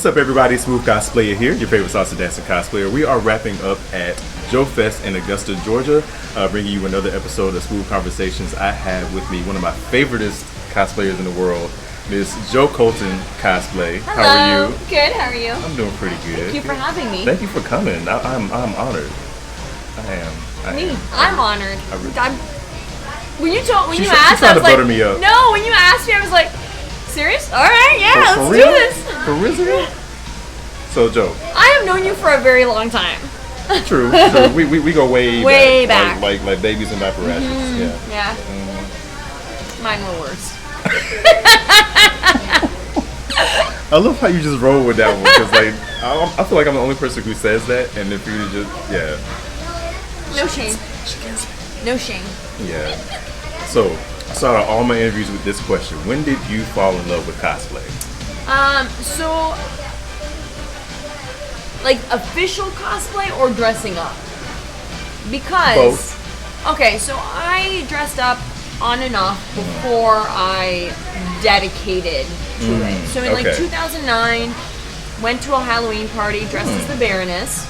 What's up, everybody? Smoove Cosplayer here, your favorite salsa dancing cosplayer. We are wrapping up at Joe Fest in Augusta, Georgia, bringing you another episode of Smoove Conversations. I have with me one of my favoriteest cosplayers in the world, Miss Joe Colton Cosplay. Hello. How are you? Good. How are you? I'm doing pretty good. Thank you for having me. Thank you for coming. I'm honored. I am. I'm honored. When you asked, trying I was to like, butter me up. No. When you asked me, I was like, serious? All right, yeah, let's do this. For real? So, Joe. I have known you for a very long time. True. We go way back. Like babies and apparatchiks. Mm-hmm. Yeah. Mm-hmm. Mine were worse. I love how you just roll with that one because, like, I feel like I'm the only person who says that, and if you just, No shame. No shame. Yeah. So, I started all my interviews with this question: when did you fall in love with cosplay? So, like, official cosplay or dressing up? Because both. Okay, so I dressed up on and off before I dedicated to it. So in like 2009, went to a Halloween party dressed as the Baroness.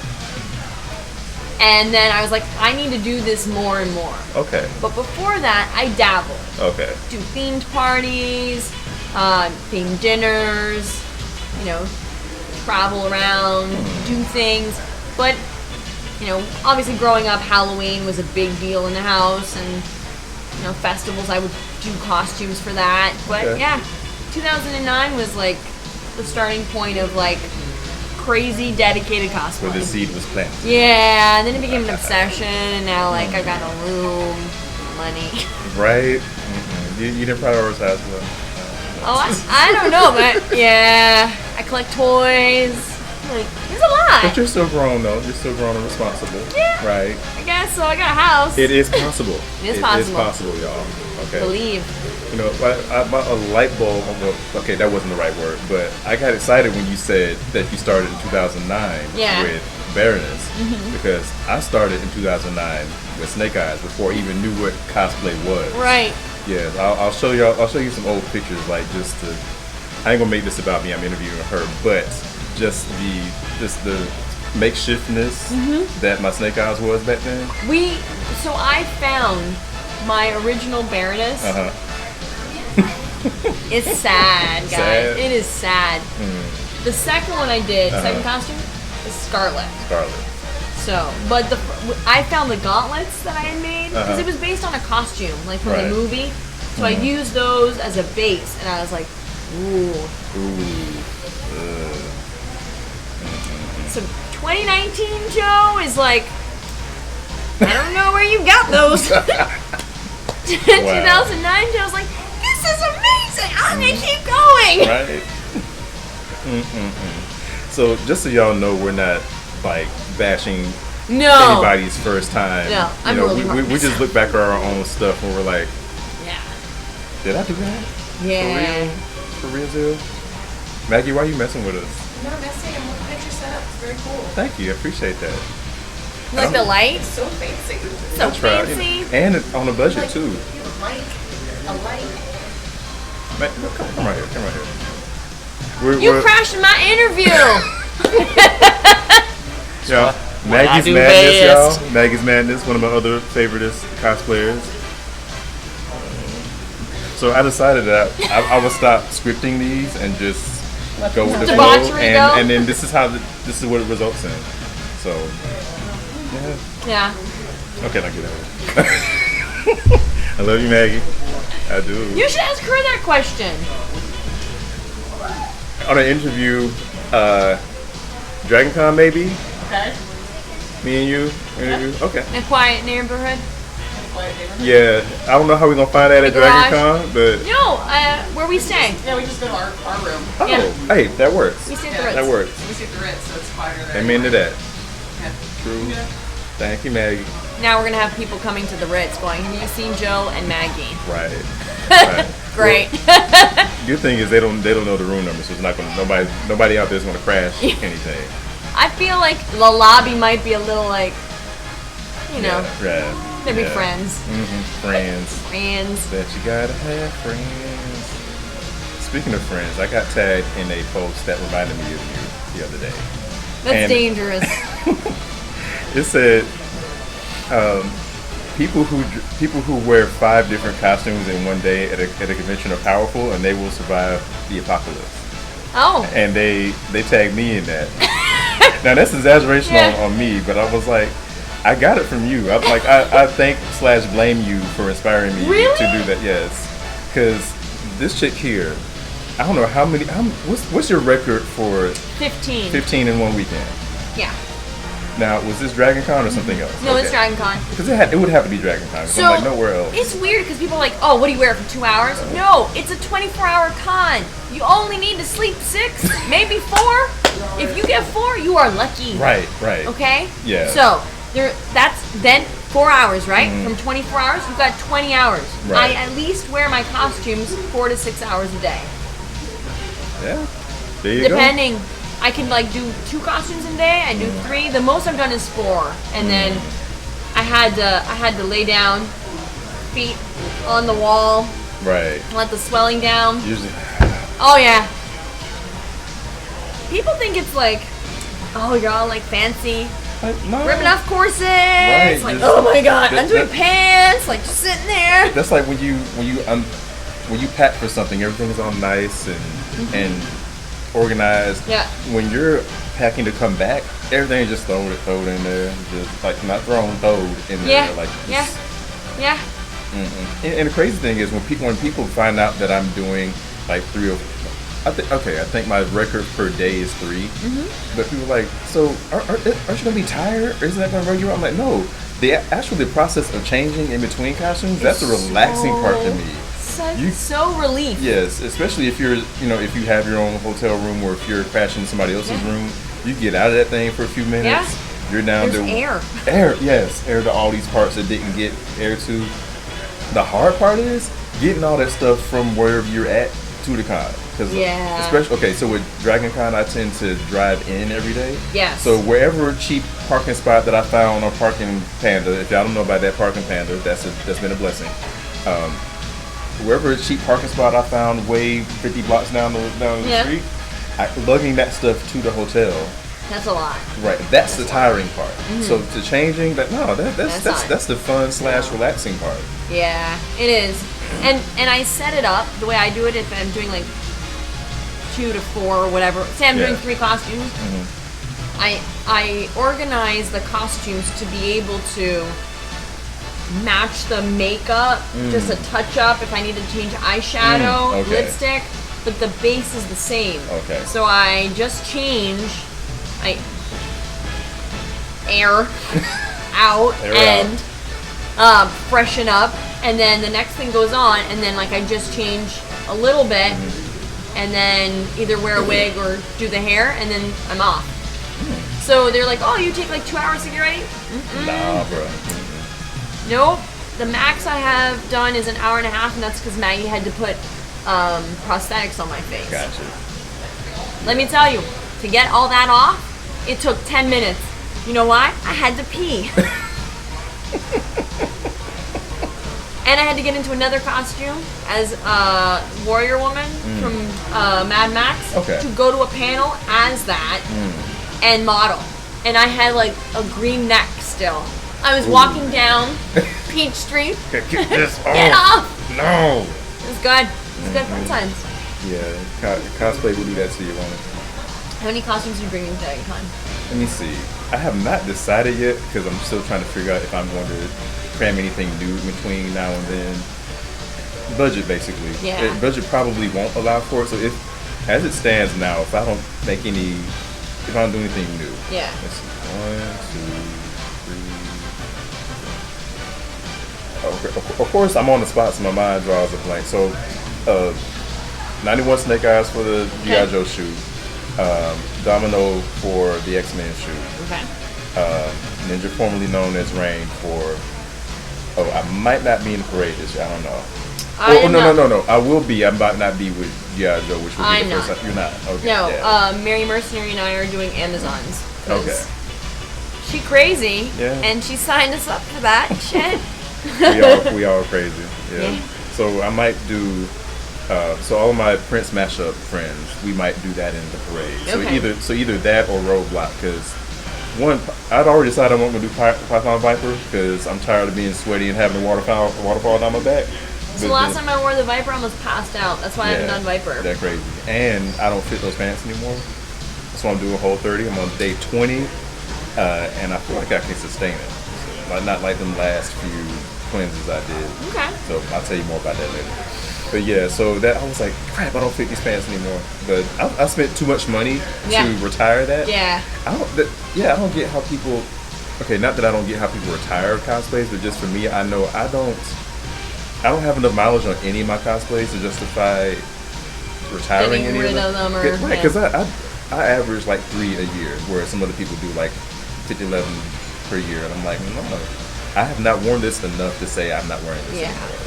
And then I was like, I need to do this more and more. Okay. But before that, I dabbled. Okay. Do themed parties, themed dinners, travel around, do things. But, obviously growing up, Halloween was a big deal in the house. And, festivals, I would do costumes for that. But, 2009 was like the starting point of like crazy dedicated cosplay. Where the seed was planted. Yeah, and then it became an obsession, and now like I got no room, money. Right. Mm-hmm. You didn't prioritize well. Oh, I don't know, but yeah, I collect toys. Like, there's a lot. But you're still grown though. You're still grown and responsible. Yeah. Right. I guess so. I got a house. It is possible. It is possible. It is possible, y'all. Okay. Believe. I bought a light bulb. Okay, that wasn't the right word, but I got excited when you said that you started in 2009 with Baroness, because I started in 2009 with Snake Eyes before I even knew what cosplay was. Right. Yeah, I'll show you. I'll show you some old pictures, like just to. I ain't gonna make this about me. I'm interviewing her, but just the makeshiftness that my Snake Eyes was back then. So I found my original Baroness. It's sad, guys. Sad? It is sad. The second one I did, second costume, is Scarlet. So, but I found the gauntlets that I had made because it was based on a costume, like from the movie. So I used those as a base, and I was like, ooh. So 2019 Joe is like, I don't know where you got those. 2009 Joe's like, this is amazing. I'm gonna keep going. Right. So just so y'all know, we're not like bashing anybody's first time. No, I'm really we just look back at our own stuff and we're like, did I do that? Yeah. For real, dude? Maggie, why are you messing with us? No, messing. I'm looking at your setup. It's very cool. Thank you. I appreciate that. You like the lights? It's so fancy. So fancy. And on a budget too. You like a light. Come right here. You crashed my interview. Yeah. Maggie's Madness, y'all. Maggie's Madness, one of my other favoriteest cosplayers. So I decided that I would stop scripting these and just go with the flow, and then this is what it results in. So yeah. Okay, now get out of here. I love you, Maggie. I do. You should ask her that question. On an interview, DragonCon maybe. Okay. Me and you interview. Okay. In a quiet neighborhood. Yeah, I don't know how we're gonna find that at DragonCon, but where we stay. Yeah, we just go to our room. Oh, hey, that works. We stay at the Ritz. That works. We stay at the Ritz, so it's quieter there. Amen to that. Okay. True. Thank you, Maggie. Now we're gonna have people coming to the Ritz going, have you seen Joe and Maggie? Right. Great. Well, good thing is they don't know the room number, so it's not gonna nobody out there is gonna crash anything. I feel like the lobby might be a little like, Right. They'd be friends. Friends. That you gotta have friends. Speaking of friends, I got tagged in a post that reminded me of you. the other day. That's And dangerous. It said people who wear 5 different costumes in one day at a convention are powerful, and they will survive the apocalypse. Oh. And they tagged me in that. Now that's exaggeration on me, but I was like, I got it from you. I thank / blame you for inspiring me Really? to do that. Yes, because this chick here, I don't know how many. What's your record for 15. 15 in one weekend? Yeah. Now, was this Dragon Con or something else? No, it's Dragon Con. Because it would have to be Dragon Con. So I'm like, nowhere else. It's weird because people are like, oh, what do you wear for 2 hours? No, it's a 24-hour con. You only need to sleep 6, maybe 4. If you get 4, you are lucky. Right. Okay? Yeah. So, that's then 4 hours, right? From 24 hours, you've got 20 hours. Right. I at least wear my costumes 4 to 6 hours a day. Yeah. There you go. Depending. I can do 2 costumes a day. I do 3. The most I've done is 4, and then I had to lay down, feet on the wall, Right. let the swelling down. Usually. Oh yeah. People think it's like, oh, you're all fancy, No. ripping off corsets. Right, Oh my god, that- undoing that- pants, just sitting there. That's like when you pack for something, everything is all nice and organized. Yeah. When you're packing to come back, everything is just thrown in there, just not thrown, thrown in there. Yeah. Yeah. And the crazy thing is when people find out that I'm doing 3 or I think my record per day is 3. But people are like, so aren't you gonna be tired? Isn't that gonna run you out? I'm like, no. The process of changing in between costumes, that's a relaxing part to me. So relief. Yes, especially if you're, if you have your own hotel room or if you're crashing in somebody else's room, you get out of that thing for a few minutes. Yeah. You're down There's to air. Air to all these parts that didn't get air to. The hard part is getting all that stuff from wherever you're at to the con. Especially, so with Dragon Con, I tend to drive in every day. Yes. So wherever cheap parking spot that I found on Parking Panda, if y'all don't know about that Parking Panda, that's been a blessing. Wherever a cheap parking spot I found, way 50 blocks down the street, lugging that stuff to the hotel. That's a lot. Right, that's the tiring part. So to changing that's the fun / relaxing part. Yeah, it is. And I set it up the way I do it. If I'm doing 2 to 4 or whatever, say I'm doing 3 costumes, I organize the costumes to be able to match the makeup, just a touch up if I need to change eyeshadow, lipstick, but the base is the same. Okay. So I just change, air out and freshen up, and then the next thing goes on, and then I just change a little bit, and then either wear a wig or do the hair, and then I'm off. So they're like, oh, you take 2 hours to get ready? Nah, bro. Nope. The max I have done is an hour and a half, and that's because Maggie had to put prosthetics on my face. Gotcha. Let me tell you, to get all that off, it took 10 minutes. You know why? I had to pee. And I had to get into another costume as a warrior woman from Mad Max to go to a panel as that and model. And I had a green neck still. I was walking down Peachtree. Get this off. Get off! No. It was good. It was good fun times. Yeah, cosplay will do that to you, won't it? How many costumes are you bringing to Dragon Con? Let me see. I have not decided yet because I'm still trying to figure out if I'm going to cram anything new between now and then. Budget, basically. Yeah. Budget probably won't allow for it. So as it stands now, if I don't do anything new. Yeah. Let's see. 1, 2. Of course, I'm on the spot, so my mind draws a blank. So, 91 Snake Eyes for the G.I. Joe shoot. Domino for the X-Men shoot. Okay. Ninja, formerly known as Rain, for... Oh, I might not be in the parade this year. I don't know. No. I will be. I might not be with G.I. Joe, which will be the first time. You're not? Okay. No, yeah. Mary Mercenary and I are doing Amazons. Okay. She crazy, and she signed us up for that shit. We are crazy. Yeah. So I might do So all of my Prince mashup friends, we might do that in the parade. Okay. So either that or Roadblock, because one, I'd already decided I wasn't gonna do Python Viper because I'm tired of being sweaty and having a waterfall down my back. So last time I wore the Viper, I almost passed out. That's why I haven't done Viper. That's crazy. And I don't fit those pants anymore. So I'm doing whole 30. I'm on day 20, and I feel like I can sustain it. Not like them last few cleanses I did. Okay. So I'll tell you more about that later. But yeah, so that I was like, crap, I don't fit these pants anymore. But I spent too much money to retire that. Yeah. I don't get how people. Okay, not that I don't get how people retire cosplays, but just for me, I know I don't have enough mileage on any of my cosplays to justify retiring Getting any rid of of them. Right, because I average like 3 a year, whereas some other people do like 50, 11 per year, and I'm like, no, I have not worn this enough to say I'm not wearing this anymore.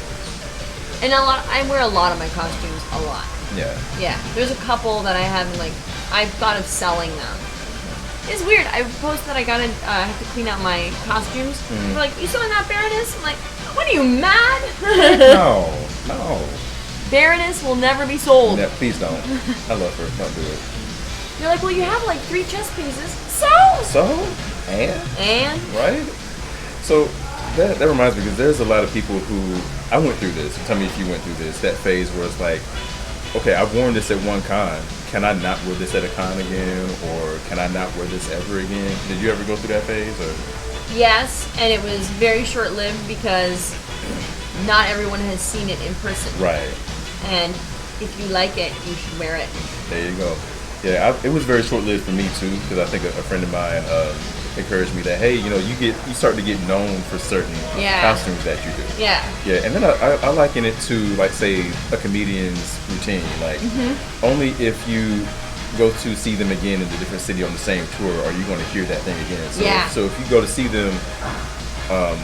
And I wear a lot of my costumes a lot. Yeah. Yeah. There's a couple that I haven't I've thought of selling them. It's weird. I posted that I have to clean out my costumes. They're like, you selling that Baroness? I'm like, what are you, mad? No. Baroness will never be sold. Yeah, please don't. I love her. Don't do it. They're like, well, you have like 3 chest pieces. So? And? Right? So that reminds me, because there's a lot of people who, I went through this. Tell me if you went through this. That phase where it's like, okay, I've worn this at one con. Can I not wear this at a con again? Or can I not wear this ever again? Did you ever go through that phase? Or? Yes, and it was very short-lived because not everyone has seen it in person. Right. And if you like it, you should wear it. There you go. Yeah, it was very short-lived for me too, because I think a friend of mine encouraged me that, hey, you start to get known for certain costumes that you do. Yeah. Yeah, and then I liken it to, like, say, a comedian's routine. Like, only if you go to see them again in a different city on the same tour are you going to hear that thing again. So if you go to see them,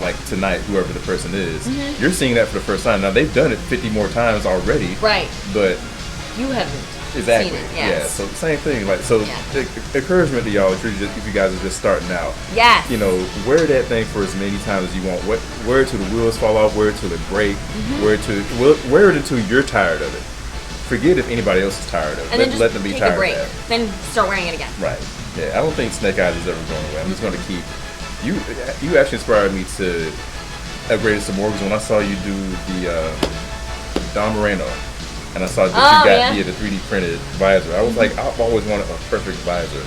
like tonight, whoever the person is, you're seeing that for the first time. Now, they've done it 50 more times already. Right. But you haven't. Exactly. Seen it, yes. Yeah. So same thing. Like, so encouragement to y'all if you guys are just starting out. Yes. Wear that thing for as many times as you want. Wear it till the wheels fall off. Wear it till it break. Wear it until you're tired of it. Forget if anybody else is tired of it. And then just let them be take tired a break. of that. Then start wearing it again. Right. Yeah. I don't think Snake Eyes is ever going away. I'm just going to keep. You actually inspired me to upgrade some more, because when I saw you do the Don Moreno. And I saw that you got the 3D printed visor. I was like, I've always wanted a perfect visor.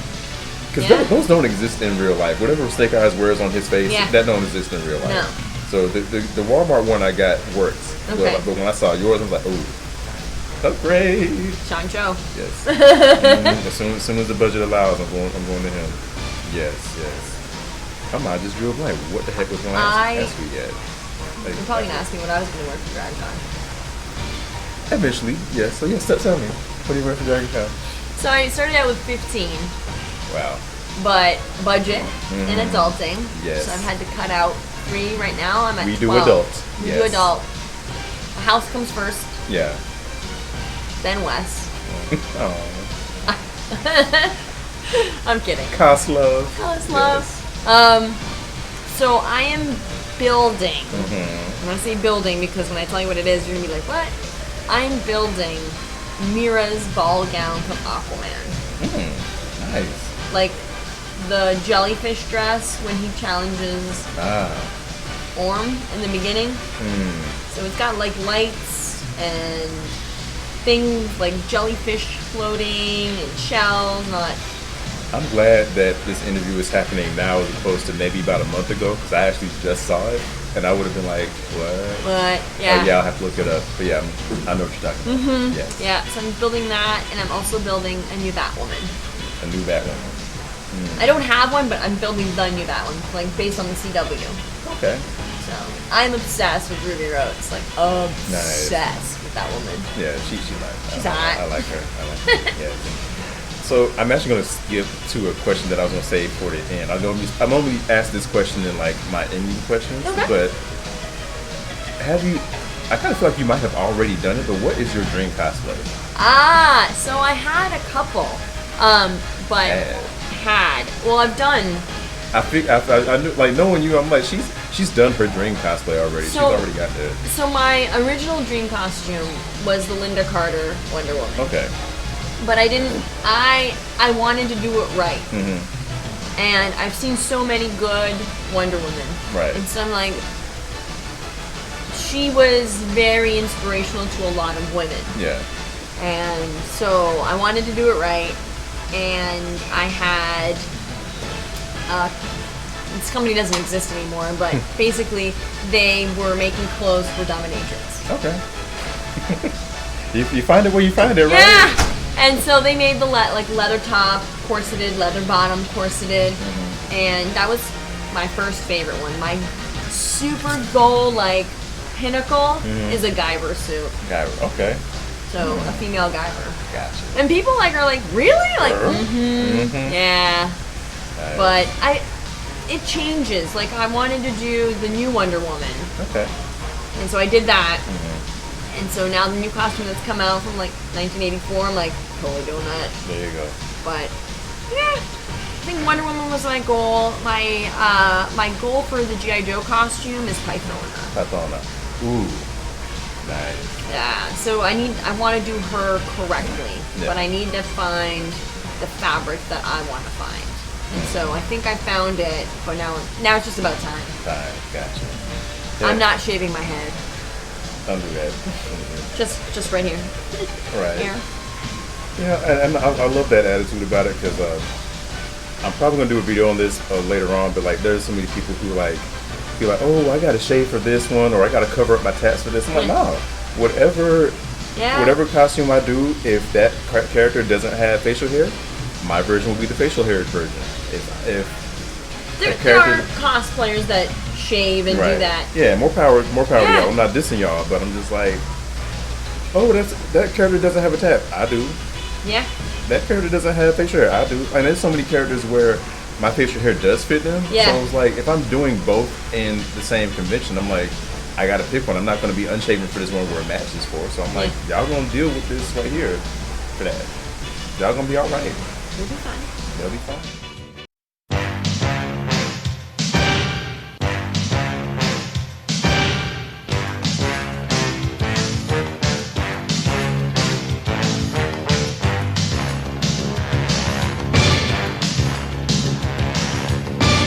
Because those don't exist in real life. Whatever Snake Eyes wears on his face, that don't exist in real life. No. So the Walmart one I got works. Okay. But when I saw yours, I was like, oh, upgrade. Sean Cho. Yes. As soon as the budget allows, I'm going to him. Yes. Come on, just real blank. What the heck was going to ask me yet? You're probably going to ask me what I was going to wear for DragonCon. Eventually, yes. So tell me, what do you wear for DragonCon? So I started out with 15. Wow. But budget and adulting. Yes. So I've had to cut out 3 right now. I'm at 12. We do adult. We do adult. The house comes first. Yeah. Then Wes. Oh. I'm kidding. Cos love. Cos love. So I am building. I'm going to say building because when I tell you what it is, you're going to be like, what? I'm building Mira's ball gown from Aquaman. Nice. Like the jellyfish dress when he challenges Orm in the beginning. So it's got like lights and things like jellyfish floating and shells and all that. I'm glad that this interview is happening now as opposed to maybe about a month ago, because I actually just saw it and I would have been like, what? But yeah. Oh, yeah, I'll have to look it up. But yeah, I know what you're talking about. Yes. Yeah, so I'm building that, and I'm also building a new Batwoman. A new Batwoman. I don't have one, but I'm building the new Batwoman, like based on the CW. Okay. So I'm obsessed with Ruby Rhodes, like obsessed with that woman. Yeah, she's nice. She's hot. I like her. Yeah. So I'm actually going to skip to a question that I was going to save for the end. I'm only asked this question in like my ending questions, but have you? I kind of feel like you might have already done it, but what is your dream cosplay? So I had a couple, but well, I've done. I knew, like knowing you, I'm like she's done her dream cosplay already. She's already got that. So my original dream costume was the Linda Carter Wonder Woman. Okay. But I didn't. I wanted to do it right. Mm-hmm. And I've seen so many good Wonder Women. Right. And so I'm like, she was very inspirational to a lot of women. Yeah. And so I wanted to do it right. And I had, this company doesn't exist anymore, but basically they were making clothes for dominatrix. Okay. you find it where you find it, right? Yeah! And so they made the leather top, corseted, leather bottom, corseted. Mm-hmm. And that was my first favorite one. My super goal, pinnacle is a Guyver suit. Guyver, okay. So a female Guyver. Gotcha. And people are like, really? Yeah. Nice. But it changes. I wanted to do the new Wonder Woman. Okay. And so I did that. Mm-hmm. And so now the new costume that's come out from 1984, I'm totally doing that. There you go. But yeah, I think Wonder Woman was my goal. My goal for the G.I. Joe costume is Pythona. Pythona. Ooh. Nice. Yeah, so I want to do her correctly, but I need to find the fabric that I want to find. And so I think I found it, but now it's just about time. Gotcha. Yeah. I'm not shaving my head. Don't do that. Just right here. Right. Here. Yeah, and I love that attitude about it because I'm probably gonna do a video on this later on. But there's so many people who feel like, oh, I gotta shave for this one, or I gotta cover up my tats for this. I'm like, no, whatever costume I do, if that character doesn't have facial hair, my version will be the facial hair version. If there are cosplayers that shave and do that. Yeah, more power to y'all. I'm not dissing y'all, but I'm just like, oh, that character doesn't have a tat. I do. Yeah. That character doesn't have facial hair. I do. And there's so many characters where my facial hair does fit them. Yeah. So it's like, if I'm doing both in the same convention, I'm like, I gotta pick one. I'm not gonna be unshaven for this one where a match is for. So I'm like, y'all gonna deal with this right here for that. Y'all gonna be all right. We'll be fine. They'll be fine.